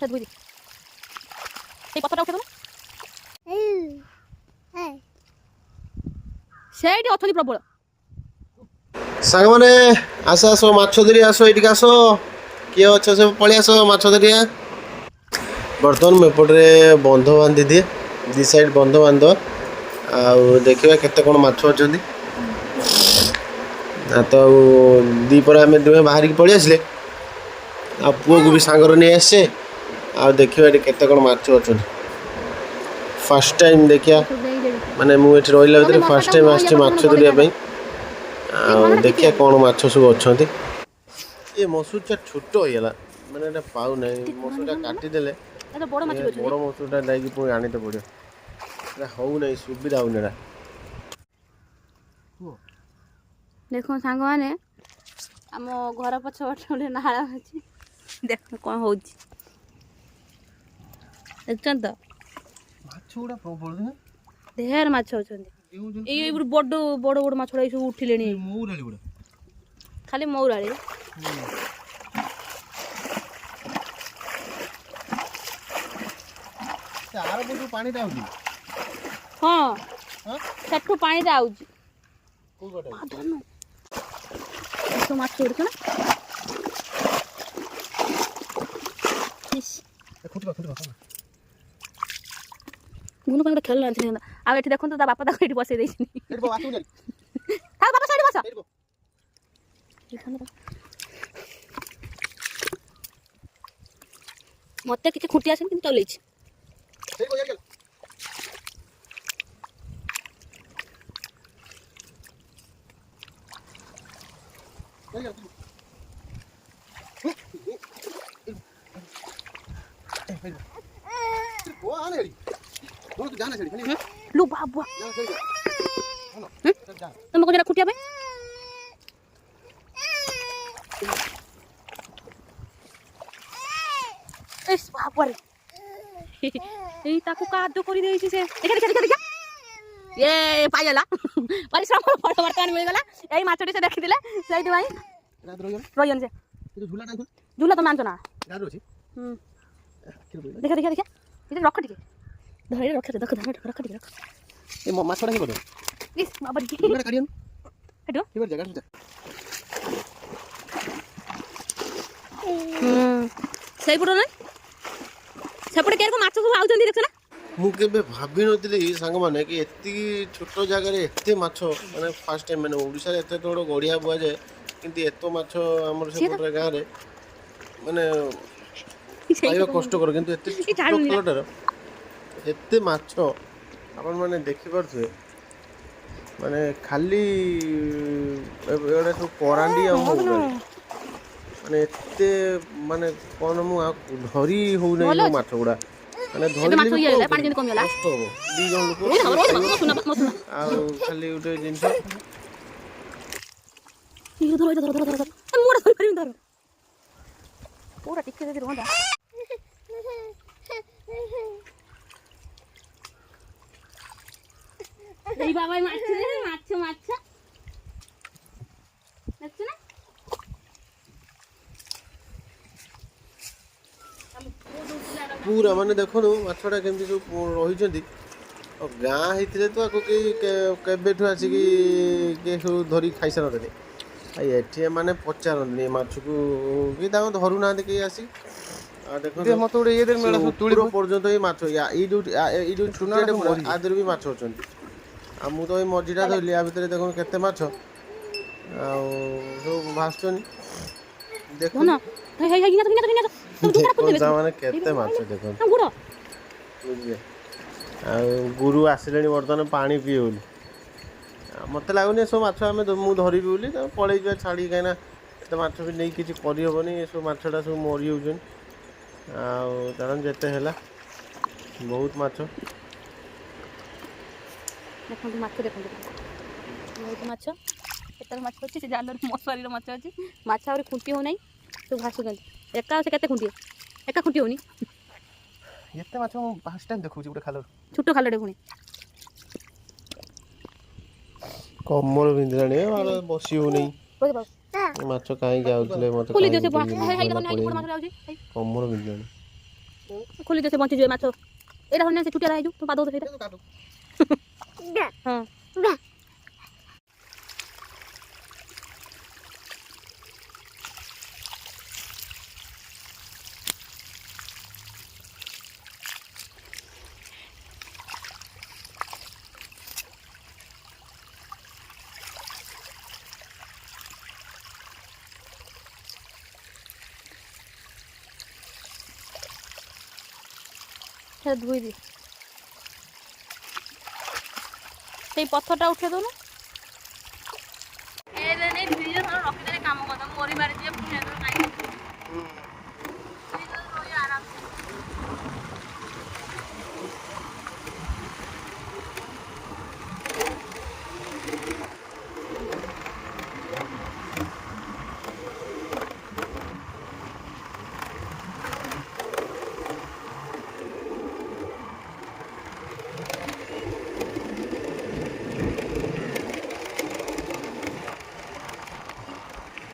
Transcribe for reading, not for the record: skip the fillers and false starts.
ধুই দি এই পাতাটা উঠে দাও ସେଇଠି ଅଛନ୍ତି ପ୍ରବଳ ସାଙ୍ଗମାନେ ଆସ ଆସ ମାଛ ଧରି ଆସ ଏଇଠିକି ଆସ କିଏ ଅଛ ସବୁ ପଳେଇ ଆସ ମାଛ ଧରିଆ ବର୍ତ୍ତମାନ ମୁଁ ଏପଟରେ ବନ୍ଧ ବାନ୍ଧି ଦିଏ ଦି ସାଇଡ୍ ବନ୍ଧ ବାନ୍ଧ ଆଉ ଦେଖିବା କେତେ କ'ଣ ମାଛ ଅଛନ୍ତି ତ ଆଉ ଦ୍ୱିପହରେ ଆମେ ଦୁହେଁ ବାହାରିକି ପଳେଇ ଆସିଲେ ଆଉ ପୁଅକୁ ବି ସାଙ୍ଗରେ ନେଇ ଆସିଛେ ଆଉ ଦେଖିବା ଏଠି କେତେ କ'ଣ ମାଛ ଅଛନ୍ତି ଫାର୍ଷ୍ଟ ଟାଇମ୍ ଦେଖିବା ମାନେ ମୁଁ ଏଠି ରହିଲା ଭିତରେ ଫାର୍ଷ୍ଟ ଟାଇମ୍ ଆସିଛି ମାଛ ଧରିବା ପାଇଁ ଆଉ ଦେଖିବା କ'ଣ ମାଛ ସବୁ ଅଛନ୍ତି ଏ ମସୁରଟା ଛୋଟ ହେଇଗଲା ମାନେ ଏଇଟା ପାଉନାହିଁ ମସୁରଟା କାଟିଦେଲେ ବଡ଼ ମସୁରଟା ଯାଇକି ପୁଣି ଆଣିତେ ପଡ଼ିବ ଏଇଟା ହେଉନାହିଁ ସୁବିଧା ହେଉନି ଏଇଟା ଦେଖ ସାଙ୍ଗମାନେ ଆମ ଘର ପଛପଟେ ଗୋଟେ ନାଳ ଅଛି ଦେଖ କ'ଣ ହେଉଛି ଦେଖୁଛନ୍ତି ତ ମାଛ ଗୁଡ଼ା ପ୍ରବଳ ଢେର ମାଛ ଅଛନ୍ତି ଏଇ ବଡ଼ ବଡ଼ ବଡ଼ ମାଛ ଗୁଡ଼ା ସବୁ ଉଠିଲେଣି ମଉରାଳି ଗୁଡ଼ା ଖାଲି ମଉରାଳି ଆର ପଟୁ ପାଣିଟା ଆଉଛି ହଁ ସେଠୁ ପାଣିଟା ଆଉଛି ମାଛ ଉଠୁଛ ନା ଗୁଣ ପାଇଁ ଗୋଟେ ଖେଳ ଆଣିଥିଲି ଆଉ ଏଠି ଦେଖନ୍ତୁ ତା ବାପା ତାକୁ ଏଠି ବସେଇ ଦେଇଛନ୍ତି ବାପା ସେଇଠି ବସ ମତେ କିଛି ଖୁଣ୍ଟି ଆସେନି କିନ୍ତୁ ଚଲେଇଛି ଲୁ ବାବୁଆ ତମେ କଣ ଖୁଣ୍ଟିଆ ପାଇଁ ବାବୁଆରେ ଏଇ ତାକୁ କାଦୁ କରି ଦେଇଛି ସେ ଦେଖିଆ ଏ ପାଇଗଲା ପରିଶ୍ରମ ବର୍ତ୍ତମାନ ମିଳିଗଲା ଏଇ ମାଛଟି ସେ ଦେଖିଥିଲେ ସେଇଥିପାଇଁ ରହିଗନି ସେ ଝୁଲା ତମେ ଆଣିଛ ନା ଦେଖିଆ ଦେଖିଆ ଦେଖିଆ ଏଇଟା ରଖ ଟିକେ ଧରି ରଖ ଦେଖ ରଖ ଟିକେ ରଖ ଏ ମାଛଟା କି ବୋଧେ ଇସ୍ ବାବା ଟି ଏଟା କାଢିଅନ ଏଟୁ କି ଜାଗା ସୁତା ସେଇପଟ ନା ସେପଟେ କେରକୁ ମାଛ ସବୁ ଆଉଛନ୍ତି ଦେଖଛ ନା ମୁଁ କେବେ ଭାବିନଥିଲି ସାଙ୍ଗମାନେ କି ଏତିକି ଛୋଟ ଜାଗାରେ ଏତେ ମାଛ ମାନେ ଫାର୍ଷ୍ଟ ଟାଇମ୍ ମାନେ ଓଡ଼ିଶାରେ ଏତେ ବଡ଼ ଗଡ଼ିଆ ବୁଆଯାଏ କିନ୍ତୁ ଏତେ ମାଛ ଆମର ସେପଟରେ ଗାଁରେ ମାନେ ପାଇବା କଷ୍ଟକର କିନ୍ତୁ ଏତେ ଛୋଟ ଖାଲଟାର ଏତେ ମାଛ ଆପଣମାନେ ଦେଖିପାରୁଥିବେ ମାନେ ଖାଲି ଏଗୁଡ଼ା ସବୁ କରାଣ୍ଡି ଆଉ ମଉରାଳି ମାନେ ଏତେ ମାନେ କ'ଣ ମୁଁ ଧରି ହେଉନାହିଁ ମୋ ମାଛ ଗୁଡ଼ା ମାନେ ଧରିଲେ ବି କଷ୍ଟ ହେବ ଦୁଇ ଜଣ ଲୋକ ଆଉ ଖାଲି ଗୋଟେ ଜିନିଷ ପୁରା ଟିକେ ଯଦି ରୁହନ୍ତା ଏଇ ବାବା ମାଛ ମାଛ ମାଛ ଦେଖୁଛୁ ନା ପୁରା ମାନେ ଦେଖନ୍ତୁ ମାଛଟା କେମିତି ସବୁ ରହିଛନ୍ତି ଆଉ ଗାଁ ହେଇଥିଲେ ତ ଆକୁ କେବେଠୁ ଆସିକି କିଏ ସବୁ ଧରିକି ଖାଇସାରନ୍ତେନି ଆଉ ଏଠି ଏମାନେ ପଚାରନ୍ତିନି ଏ ମାଛକୁ କି ତାଙ୍କୁ ଧରୁନାହାନ୍ତି କେହି ଆସିକି ଆଉ ଦେଖନ୍ତୁ ମତେ ଗୋଟେ ଇଏ ତୁଳି ପର୍ଯ୍ୟନ୍ତ ଏଇ ମାଛ ଏଇ ଯୋଉ ଛୁଟିଆଟେ ପୁରା ଆ ଦେହରେ ବି ମାଛ ଅଛନ୍ତି ଆଉ ମୁଁ ତ ଏଇ ମଝିଟା ଧରିଲି ଆ ଭିତରେ ଦେଖନ୍ତୁ କେତେ ମାଛ ଆଉ ସବୁ ଭାସୁଛନ୍ତି ଦେଖନ୍ତୁ ମାନେ କେତେ ମାଛ ଦେଖନ୍ତୁ ବୁଝିଲେ ଆଉ ଗୁରୁ ଆସିଲେଣି ବର୍ତ୍ତମାନ ପାଣି ପିଏ ବୋଲି ମୋତେ ଲାଗୁନି ଏସବୁ ମାଛ ମୁଁ ଧରିବି ବୋଲି ତାକୁ ପଳେଇଯିବା ଛାଡ଼ିକି କାହିଁକିନା ଏତେ ମାଛ ବି ନେଇକି କିଛି କରିହେବନି ଏସବୁ ମାଛଟା ସବୁ ମରିଯାଉଛନ୍ତି ଆଉ ତେଣୁ ଯେତେ ହେଲା ବହୁତ ମାଛ ଦେଖନ୍ତୁ ମାଛ ଦେଖନ୍ତୁ ବହୁତ ମାଛ କେତେବେଳେ ମାଛ ଅଛି ସେ ଜାଲରେ ମଶାରୀର ମାଛ ଅଛି ମାଛ ଆହୁରି ଖୁଣ୍ଟି ହେଉନାହିଁ ସବୁ ଭାସୁଛନ୍ତି ଏକା ସେ କେତେ ଖୁଣ୍ଟିଏ ଏକା ଖୁଣ୍ଟି ହେଉନି ଏତେ ମାଛ ମୁଁ ଫାର୍ଷ୍ଟ ଟାଇମ୍ ଦେଖୁଛି ଗୋଟେ ଖାଲରେ ଛୋଟ ଖାଲଟେ ପୁଣି କମଳ ବିନ୍ଧିଲାଣି ବସି ହେଉନି ମାଛ କାହିଁକି ଆଉଥିଲେ ମୋତେ କମଳ ବିନ୍ଧିଲାଣି ଖୋଲି ଦେ ସେ ବଞ୍ଚିଯିବେ ମାଛ। ଏଇଟା ହନେ ସେ ଛୁଟିଆ ହେଇଯିବ ତୁ ପାଦ ସେଇଟା ହଁ ସେ ଧୋଇ ଦେ ସେଇ ପଥରଟା ଉଠେଇ ଦଉନୁ ଏ ନେଇ 2 ଜଣ ରଖିଦେଲେ କାମ କରିଦବ ମରି ମାରି ଯିବେ ପୁଣି